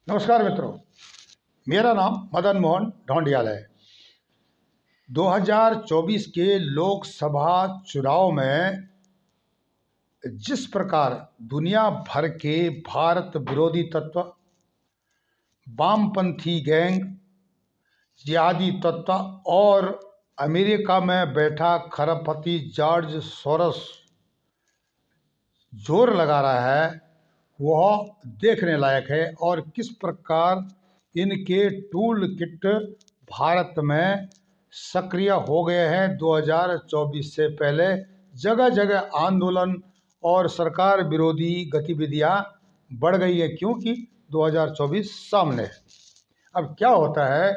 नमस्कार मित्रों, मेरा नाम मदन मोहन ढौंडियाल है। 2024 के लोकसभा चुनाव में जिस प्रकार दुनिया भर के भारत विरोधी तत्व, वामपंथी गैंग, जिहादी तत्व और अमेरिका में बैठा खरबपति जॉर्ज सोरोस जोर लगा रहा है, वह देखने लायक है। और किस प्रकार इनके टूल किट भारत में सक्रिय हो गए हैं। 2024 से पहले जगह जगह आंदोलन और सरकार विरोधी गतिविधियां बढ़ गई है, क्योंकि 2024 सामने है। अब क्या होता है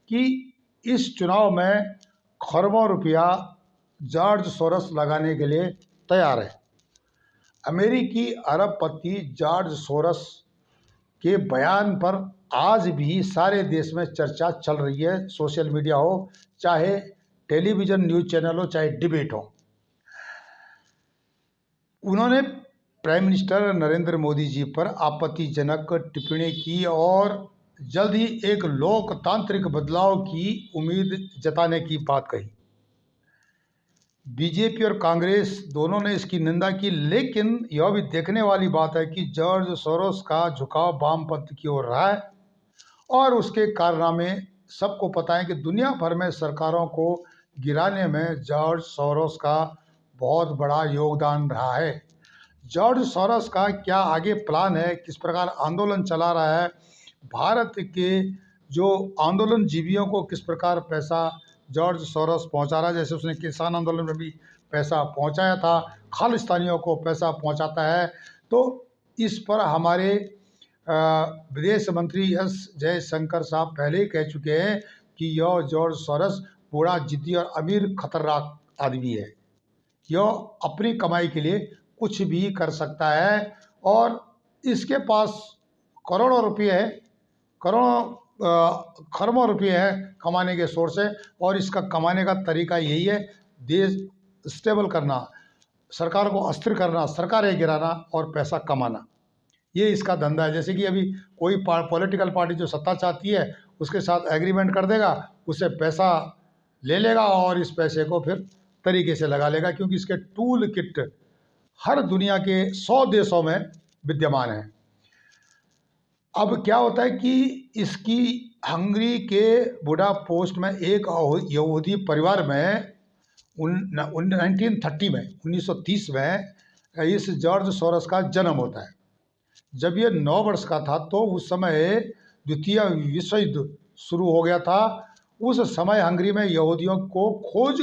कि इस चुनाव में खरबों रुपया जॉर्ज सोरोस लगाने के लिए तैयार है। अमेरिकी अरबपति जॉर्ज सोरोस के बयान पर आज भी सारे देश में चर्चा चल रही है। सोशल मीडिया हो, चाहे टेलीविज़न न्यूज़ चैनल हो, चाहे डिबेट हो। उन्होंने प्राइम मिनिस्टर नरेंद्र मोदी जी पर आपत्तिजनक टिप्पणी की और जल्द ही एक लोकतांत्रिक बदलाव की उम्मीद जताने की बात कही। बीजेपी और कांग्रेस दोनों ने इसकी निंदा की, लेकिन यह भी देखने वाली बात है कि जॉर्ज सोरोस का झुकाव वामपंथ की ओर रहा है और उसके कारनामे सबको पता है कि दुनिया भर में सरकारों को गिराने में जॉर्ज सोरोस का बहुत बड़ा योगदान रहा है। जॉर्ज सोरोस का क्या आगे प्लान है, किस प्रकार आंदोलन चला रहा है, भारत के जो आंदोलन जीवियों को किस प्रकार पैसा जॉर्ज सोरोस पहुंचा रहा है, जैसे उसने किसान आंदोलन में भी पैसा पहुंचाया था, खालिस्तानियों को पैसा पहुंचाता है। तो इस पर हमारे विदेश मंत्री एस जयशंकर साहब पहले ही कह चुके हैं कि यह जॉर्ज सोरोस बूढ़ा, जिद्दी और अमीर खतरनाक आदमी है। यह अपनी कमाई के लिए कुछ भी कर सकता है और इसके पास करोड़ों रुपये है, खरबों रुपये है कमाने के सोर्स है। और इसका कमाने का तरीका यही है, देश स्टेबल करना, सरकार को अस्थिर करना, सरकारें गिराना और पैसा कमाना। ये इसका धंधा है। जैसे कि अभी कोई पॉलिटिकल पार्टी जो सत्ता चाहती है, उसके साथ एग्रीमेंट कर देगा, उससे पैसा ले लेगा और इस पैसे को फिर तरीके से लगा लेगा, क्योंकि इसके टूल किट हर दुनिया के 100 देशों में विद्यमान है। अब क्या होता है कि इसकी हंगरी के बुडापेस्ट में एक यहूदी परिवार में 1930 में 1930 में इस जॉर्ज सोरोस का जन्म होता है। जब ये 9 वर्ष का था तो उस समय द्वितीय विश्व युद्ध शुरू हो गया था। उस समय हंगरी में यहूदियों को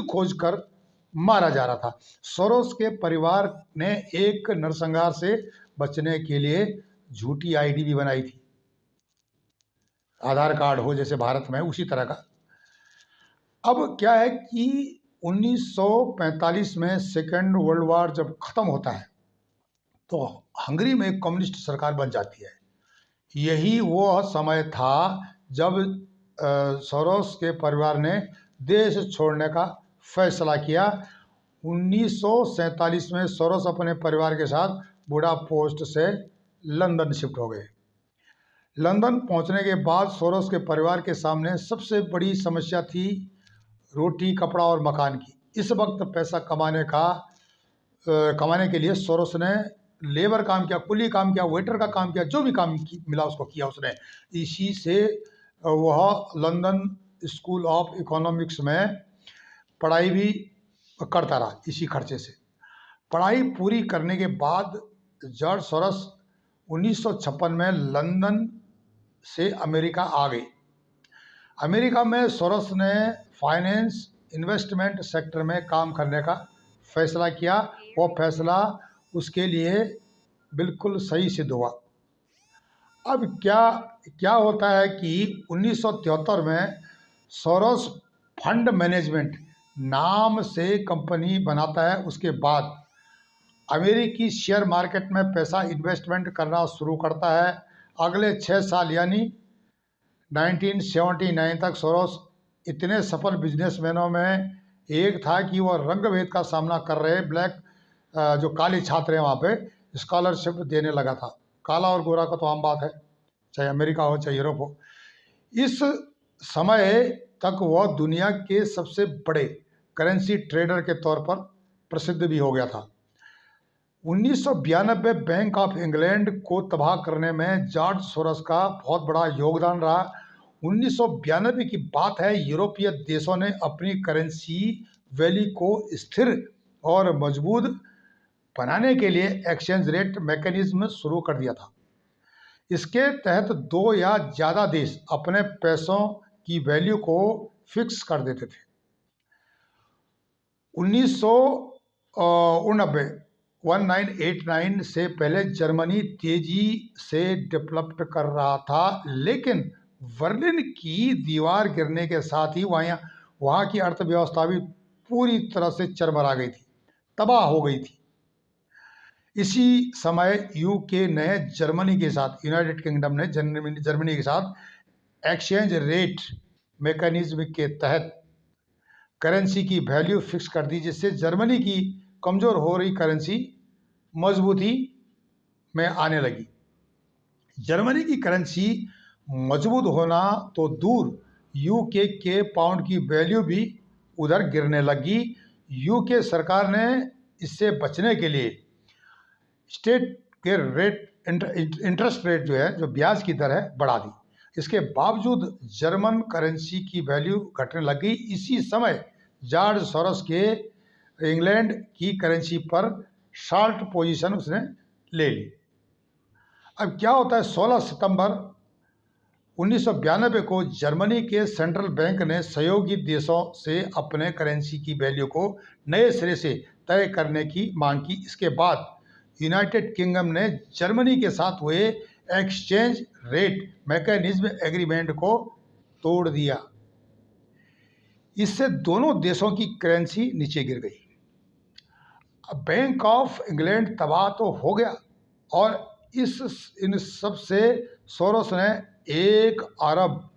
खोज कर मारा जा रहा था। सोरोस के परिवार ने एक नरसंहार से बचने के लिए झूठी आईडी भी बनाई थी, आधार कार्ड हो जैसे भारत में उसी तरह का। अब क्या है कि 1945 में सेकेंड वर्ल्ड वॉर जब ख़त्म होता है तो हंगरी में एक कम्युनिस्ट सरकार बन जाती है। यही वो समय था जब सोरोस के परिवार ने देश छोड़ने का फैसला किया। 1947 में सोरोस अपने परिवार के साथ बुडापेस्ट से लंदन शिफ्ट हो गए। लंदन पहुंचने के बाद सोरोस के परिवार के सामने सबसे बड़ी समस्या थी रोटी, कपड़ा और मकान की। इस वक्त पैसा कमाने के लिए सोरोस ने लेबर काम किया, कुली काम किया, वेटर का काम किया, जो भी काम मिला उसको किया उसने। इसी से वह लंदन स्कूल ऑफ इकोनॉमिक्स में पढ़ाई भी करता रहा, इसी खर्चे से। पढ़ाई पूरी करने के बाद जॉर्ज सोरोस 1956 में लंदन से अमेरिका आ गई। अमेरिका में सोरोस ने फाइनेंस इन्वेस्टमेंट सेक्टर में काम करने का फैसला किया। वो फैसला उसके लिए बिल्कुल सही सिद्ध हुआ। अब क्या होता है कि 1973 में सोरोस फंड मैनेजमेंट नाम से कंपनी बनाता है। उसके बाद अमेरिकी शेयर मार्केट में पैसा इन्वेस्टमेंट करना शुरू करता है। अगले 6 साल यानी 1979 तक सोरोस इतने सफल बिजनेसमैनों में एक था कि वह रंग भेद का सामना कर रहे जो काले छात्र हैं वहाँ पे स्कॉलरशिप देने लगा था। काला और गोरा का तो आम बात है, चाहे अमेरिका हो चाहे यूरोप हो। इस समय तक वह दुनिया के सबसे बड़े करेंसी ट्रेडर के तौर पर प्रसिद्ध भी हो गया था। 1992 बैंक ऑफ इंग्लैंड को तबाह करने में जॉर्ज सोरस का बहुत बड़ा योगदान रहा। 1992 की बात है, यूरोपीय देशों ने अपनी करेंसी वैल्यू को स्थिर और मजबूत बनाने के लिए एक्सचेंज रेट मैकेनिज्म शुरू कर दिया था। इसके तहत दो या ज़्यादा देश अपने पैसों की वैल्यू को फिक्स कर देते थे। 1989 से पहले जर्मनी तेजी से डेवलप कर रहा था, लेकिन बर्लिन की दीवार गिरने के साथ ही वहाँ की अर्थव्यवस्था भी पूरी तरह से चरमरा गई थी, तबाह हो गई थी। इसी समय यूके ने जर्मनी के साथ, यूनाइटेड किंगडम ने जर्मनी के साथ एक्सचेंज रेट मैकेनिज्म के तहत करेंसी की वैल्यू फिक्स कर दी, जिससे जर्मनी की कमज़ोर हो रही करेंसी मजबूती में आने लगी। जर्मनी की करेंसी मजबूत होना तो दूर, यूके के पाउंड की वैल्यू भी उधर गिरने लगी। यूके सरकार ने इससे बचने के लिए स्टेट के इंटरेस्ट रेट जो ब्याज की दर है, बढ़ा दी। इसके बावजूद जर्मन करेंसी की वैल्यू घटने लग गई। इसी समय जॉर्ज सोरस के इंग्लैंड की करेंसी पर शॉर्ट पोजीशन उसने ले ली। अब क्या होता है, 16 सितंबर 1992 को जर्मनी के सेंट्रल बैंक ने सहयोगी देशों से अपने करेंसी की वैल्यू को नए सिरे से तय करने की मांग की। इसके बाद यूनाइटेड किंगडम ने जर्मनी के साथ हुए एक्सचेंज रेट मैकेनिज्म एग्रीमेंट को तोड़ दिया। इससे दोनों देशों की करेंसी नीचे गिर गई। अब बैंक ऑफ इंग्लैंड तबाह तो हो गया, और इन सब से सोरोस ने $1 अरब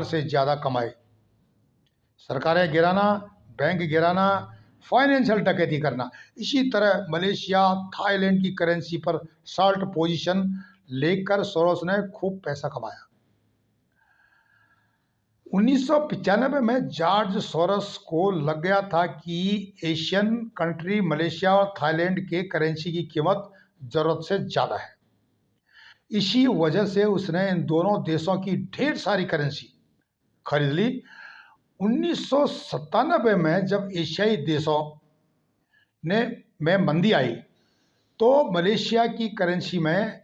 से ज़्यादा कमाए। सरकारें गिराना, बैंक गिराना, फाइनेंशियल डकैती करना। इसी तरह मलेशिया, थाईलैंड की करेंसी पर शॉर्ट पोजीशन लेकर सोरोस ने खूब पैसा कमाया। 1995 में जॉर्ज सोरस को लग गया था कि एशियन कंट्री मलेशिया और थाईलैंड के करेंसी की कीमत ज़रूरत से ज़्यादा है। इसी वजह से उसने इन दोनों देशों की ढेर सारी करेंसी खरीद ली। 1997 में जब एशियाई देशों में मंदी आई, तो मलेशिया की करेंसी में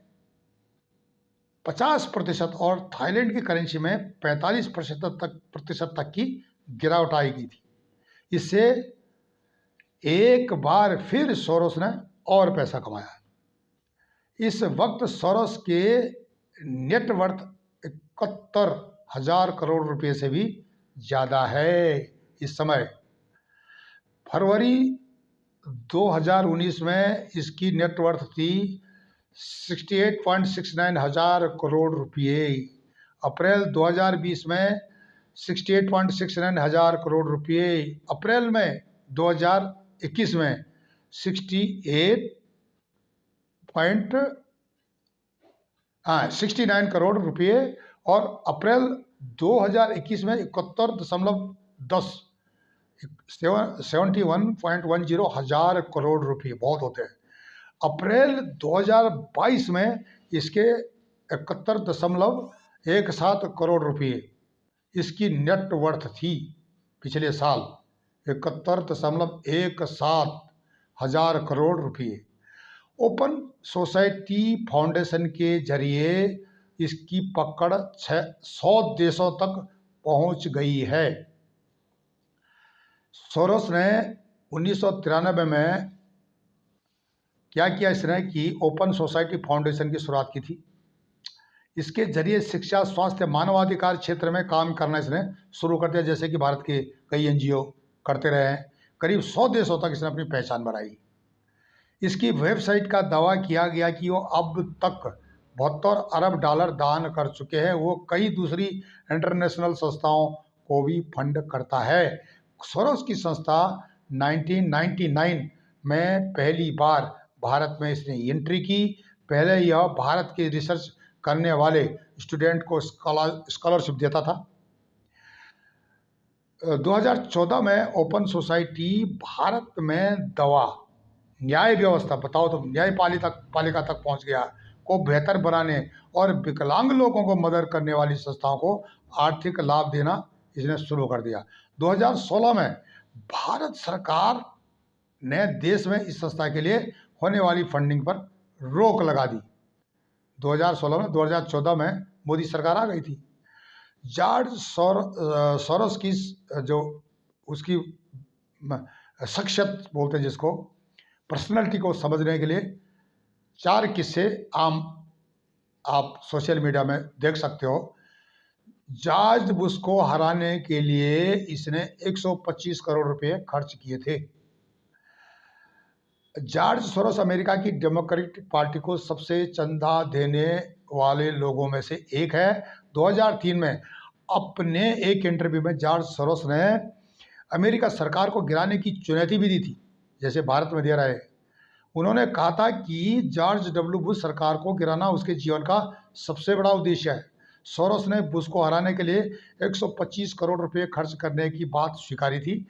50% और थाईलैंड की करेंसी में 45% तक की गिरावट आई गई थी। इससे एक बार फिर सोरोस ने और पैसा कमाया। इस वक्त सोरोस के नेटवर्थ 71,000 करोड़ रुपए से भी ज़्यादा है। इस समय फरवरी 2019 में इसकी नेटवर्थ थी 68.69 हजार करोड़ रुपये। अप्रैल 2020 में 68.69 हजार करोड़ रुपये। अप्रैल में 2021 में 69 करोड़ रुपये, और अप्रैल 2021 में 71.10 हजार करोड़ रुपये, बहुत होते हैं। अप्रैल 2022 में इसके 71.17 करोड़ रुपये इसकी नेटवर्थ थी। पिछले साल 71.17 हजार करोड़ रुपये। ओपन सोसाइटी फाउंडेशन के जरिए इसकी पकड़ 100 देशों तक पहुंच गई है। सोरोस ने 1993 में क्या किया इसने कि ओपन सोसाइटी फाउंडेशन की शुरुआत की थी। इसके जरिए शिक्षा, स्वास्थ्य, मानवाधिकार क्षेत्र में काम करना इसने शुरू कर दिया, जैसे कि भारत के कई एनजीओ करते रहे हैं। करीब 100 देशों तक इसने अपनी पहचान बनाई। इसकी वेबसाइट का दावा किया गया कि वो अब तक $72 अरब दान कर चुके हैं। वो कई दूसरी इंटरनेशनल संस्थाओं को भी फंड करता है। सोरोस की संस्था 1999 में पहली बार भारत में इसने एंट्री की। पहले यह भारत के रिसर्च करने वाले स्टूडेंट को स्कॉलरशिप देता था। 2014 में ओपन सोसाइटी भारत में दवा न्याय व्यवस्था, बताओ तो, पालिका तक पहुंच गया, को बेहतर बनाने और विकलांग लोगों को मदद करने वाली संस्थाओं को आर्थिक लाभ देना इसने शुरू कर दिया। 2016 में भारत सरकार ने देश में इस संस्था के लिए होने वाली फंडिंग पर रोक लगा दी। 2016 में, 2014 में मोदी सरकार आ गई थी। जॉर्ज सोरोस की जो उसकी शख्सियत बोलते हैं जिसको, पर्सनैलिटी को समझने के लिए 4 किस्से आम आप सोशल मीडिया में देख सकते हो। जॉर्ज बुश को हराने के लिए इसने 125 करोड़ रुपए खर्च किए थे। जॉर्ज सोरोस अमेरिका की डेमोक्रेटिक पार्टी को सबसे चंदा देने वाले लोगों में से एक है। 2003 में अपने एक इंटरव्यू में जॉर्ज सोरोस ने अमेरिका सरकार को गिराने की चुनौती भी दी थी, जैसे भारत में दे रहा है। उन्होंने कहा था कि जॉर्ज डब्ल्यू बुश सरकार को गिराना उसके जीवन का सबसे बड़ा उद्देश्य है। सोरोस ने बुश को हराने के लिए 125 करोड़ रुपए खर्च करने की बात स्वीकारी थी।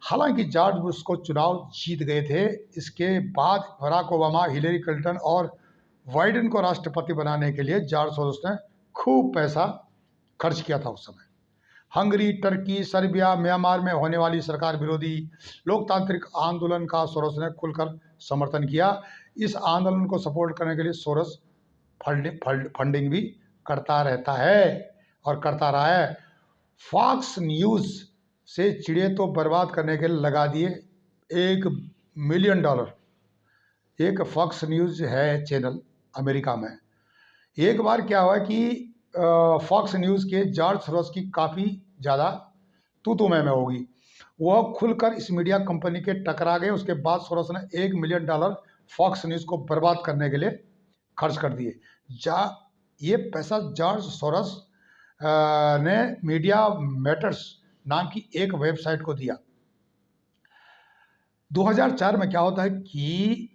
हालांकि जॉर्ज बुश को चुनाव जीत गए थे। इसके बाद बराक ओबामा, हिलेरी क्लिंटन और बाइडेन को राष्ट्रपति बनाने के लिए जॉर्ज सोरोस ने खूब पैसा खर्च किया था उस समय। हंगरी, टर्की, सर्बिया, म्यांमार में होने वाली सरकार विरोधी लोकतांत्रिक आंदोलन का सोरोस ने खुलकर समर्थन किया। इस आंदोलन को सपोर्ट करने के लिए सोरोस फंडिंग भी करता रहता है और करता रहा है। फॉक्स न्यूज़ से चिड़े तो बर्बाद करने के लिए लगा दिए $1 मिलियन। एक फॉक्स न्यूज़ है चैनल अमेरिका में। एक बार क्या हुआ कि फॉक्स न्यूज़ के जॉर्ज सोरोस की काफ़ी ज़्यादा तू मैं होगी, वह खुलकर इस मीडिया कंपनी के टकरा गए। उसके बाद सोरोस ने $1 मिलियन फॉक्स न्यूज़ को बर्बाद करने के लिए खर्च कर दिए। ये पैसा जॉर्ज सोरोस ने मीडिया मैटर्स नाम की एक वेबसाइट को दिया। 2004 में क्या होता है कि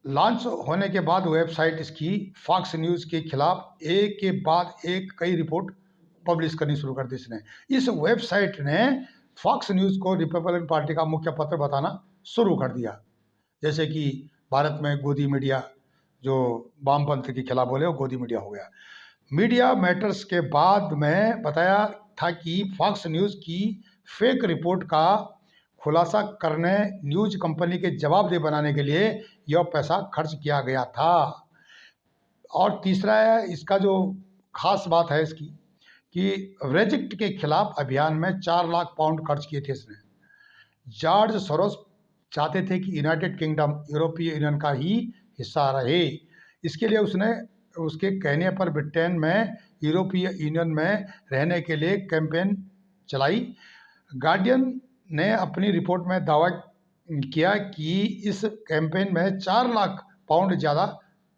लॉन्च होने के बाद वेबसाइट इसकी फॉक्स न्यूज़ के खिलाफ एक के बाद एक कई रिपोर्ट पब्लिश करनी शुरू कर दी इसने। इस वेबसाइट ने फॉक्स न्यूज़ को रिपब्लिकन पार्टी का मुख्य पत्र बताना शुरू कर दिया। जैसे कि भारत में गोदी मीडिया, जो वामपंथ के खिलाफ बोले, वो गोदी मीडिया हो गया। मीडिया मैटर्स के बाद में बताया था कि फॉक्स न्यूज़ की फेक रिपोर्ट का खुलासा करने न्यूज कंपनी के जवाबदेह बनाने के लिए यह पैसा खर्च किया गया था। और तीसरा है इसका जो खास बात है इसकी कि ब्रेक्जिट के खिलाफ अभियान में 4 लाख पाउंड खर्च किए थे इसने। जॉर्ज सोरोस चाहते थे कि यूनाइटेड किंगडम यूरोपीय यूनियन का ही हिस्सा रहे। इसके लिए उसने उसके कहने पर ब्रिटेन में यूरोपीय यूनियन में रहने के लिए कैंपेन चलाई। गार्डियन ने अपनी रिपोर्ट में दावा किया कि इस कैंपेन में 4 लाख पाउंड ज़्यादा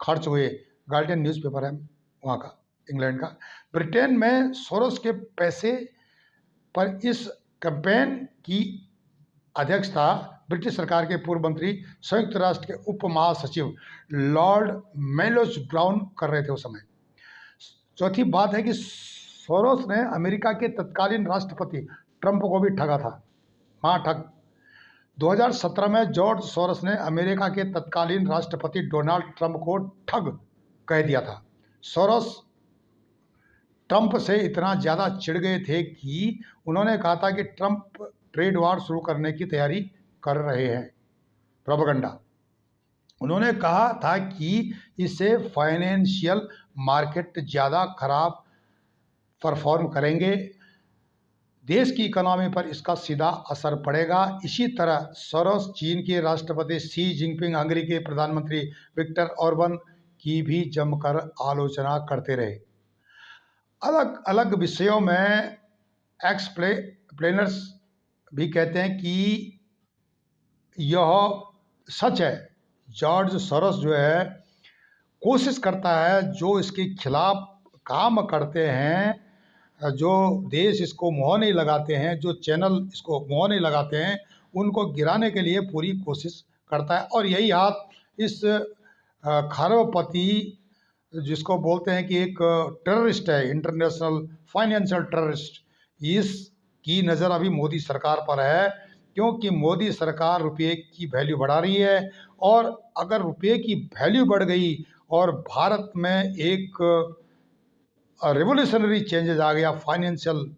खर्च हुए। गार्डियन न्यूज़पेपर है वहाँ का, इंग्लैंड का। ब्रिटेन में सोरोस के पैसे पर इस कैंपेन की अध्यक्षता ब्रिटिश सरकार के पूर्व मंत्री, संयुक्त राष्ट्र के उप महासचिव लॉर्ड मेलोस ब्राउन कर रहे थे उस समय। चौथी बात है कि सोरोस ने अमेरिका के तत्कालीन राष्ट्रपति ट्रंप को भी ठगा था। ठग 2017 में जॉर्ज सोरोस ने अमेरिका के तत्कालीन राष्ट्रपति डोनाल्ड ट्रंप को ठग कह दिया था। सोरोस ट्रंप से इतना ज़्यादा चिढ़ गए थे कि उन्होंने कहा था कि ट्रंप ट्रेड वार शुरू करने की तैयारी कर रहे हैं, प्रोपेगेंडा। उन्होंने कहा था कि इससे फाइनेंशियल मार्केट ज़्यादा खराब परफॉर्म करेंगे, देश की इकोनॉमी पर इसका सीधा असर पड़ेगा। इसी तरह सोरोस चीन के राष्ट्रपति शी जिनपिंग, हंगरी के प्रधानमंत्री विक्टर ऑर्बन की भी जमकर आलोचना करते रहे। अलग अलग विषयों में एक्सप्लेनर्स भी कहते हैं कि यह सच है। जॉर्ज सोरोस जो है कोशिश करता है, जो इसके खिलाफ काम करते हैं, जो देश इसको मुँह नहीं लगाते हैं, जो चैनल इसको मुँह नहीं लगाते हैं, उनको गिराने के लिए पूरी कोशिश करता है। और यही हाथ इस खरबपति जिसको बोलते हैं कि एक टेररिस्ट है, इंटरनेशनल फाइनेंशियल टेररिस्ट, इसकी नज़र अभी मोदी सरकार पर है, क्योंकि मोदी सरकार रुपये की वैल्यू बढ़ा रही है। और अगर रुपये की वैल्यू बढ़ गई और भारत में एक रिवोल्यूशनरी चेंजेस आ गया फाइनेंशियल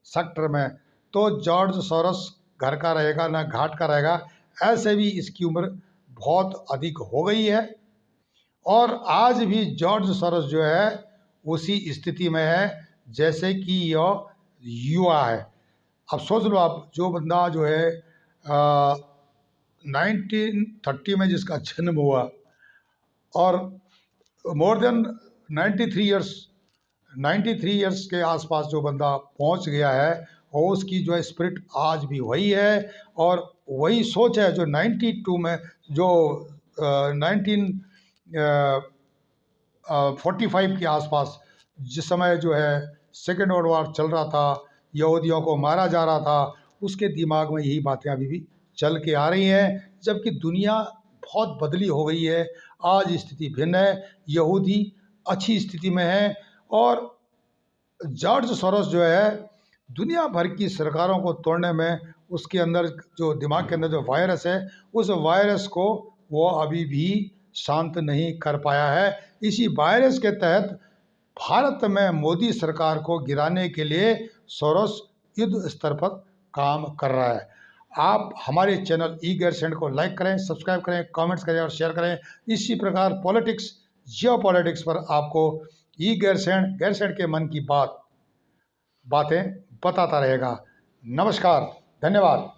सेक्टर में, तो जॉर्ज सोरोस घर का रहेगा ना घाट का रहेगा। ऐसे भी इसकी उम्र बहुत अधिक हो गई है और आज भी जॉर्ज सोरोस जो है उसी स्थिति में है जैसे कि यह युवा है। अब सोच लो आप, जो बंदा जो है 1930 में जिसका जन्म हुआ और मोर देन 93 ईयर्स 93 ईयर्स के आसपास जो बंदा पहुंच गया है, और उसकी जो है स्पिरिट आज भी वही है और वही सोच है जो 92 में, जो 1945 के आसपास, जिस समय जो है सेकेंड वर्ल्ड वॉर चल रहा था, यहूदियों को मारा जा रहा था, उसके दिमाग में यही बातें अभी भी चल के आ रही हैं। जबकि दुनिया बहुत बदली हो गई है, आज स्थिति भिन्न है, यहूदी अच्छी स्थिति में है और जॉर्ज सोरोस जो है दुनिया भर की सरकारों को तोड़ने में, उसके अंदर जो दिमाग के अंदर जो वायरस है, उस वायरस को वो अभी भी शांत नहीं कर पाया है। इसी वायरस के तहत भारत में मोदी सरकार को गिराने के लिए सोरोस युद्ध स्तर पर काम कर रहा है। आप हमारे चैनल ई गैरसेंड को लाइक करें, सब्सक्राइब करें, कमेंट्स करें और शेयर करें। इसी प्रकार पॉलिटिक्स, जियो पॉलिटिक्स पर आपको ई गैरसेंड के मन की बातें बताता रहेगा। नमस्कार, धन्यवाद।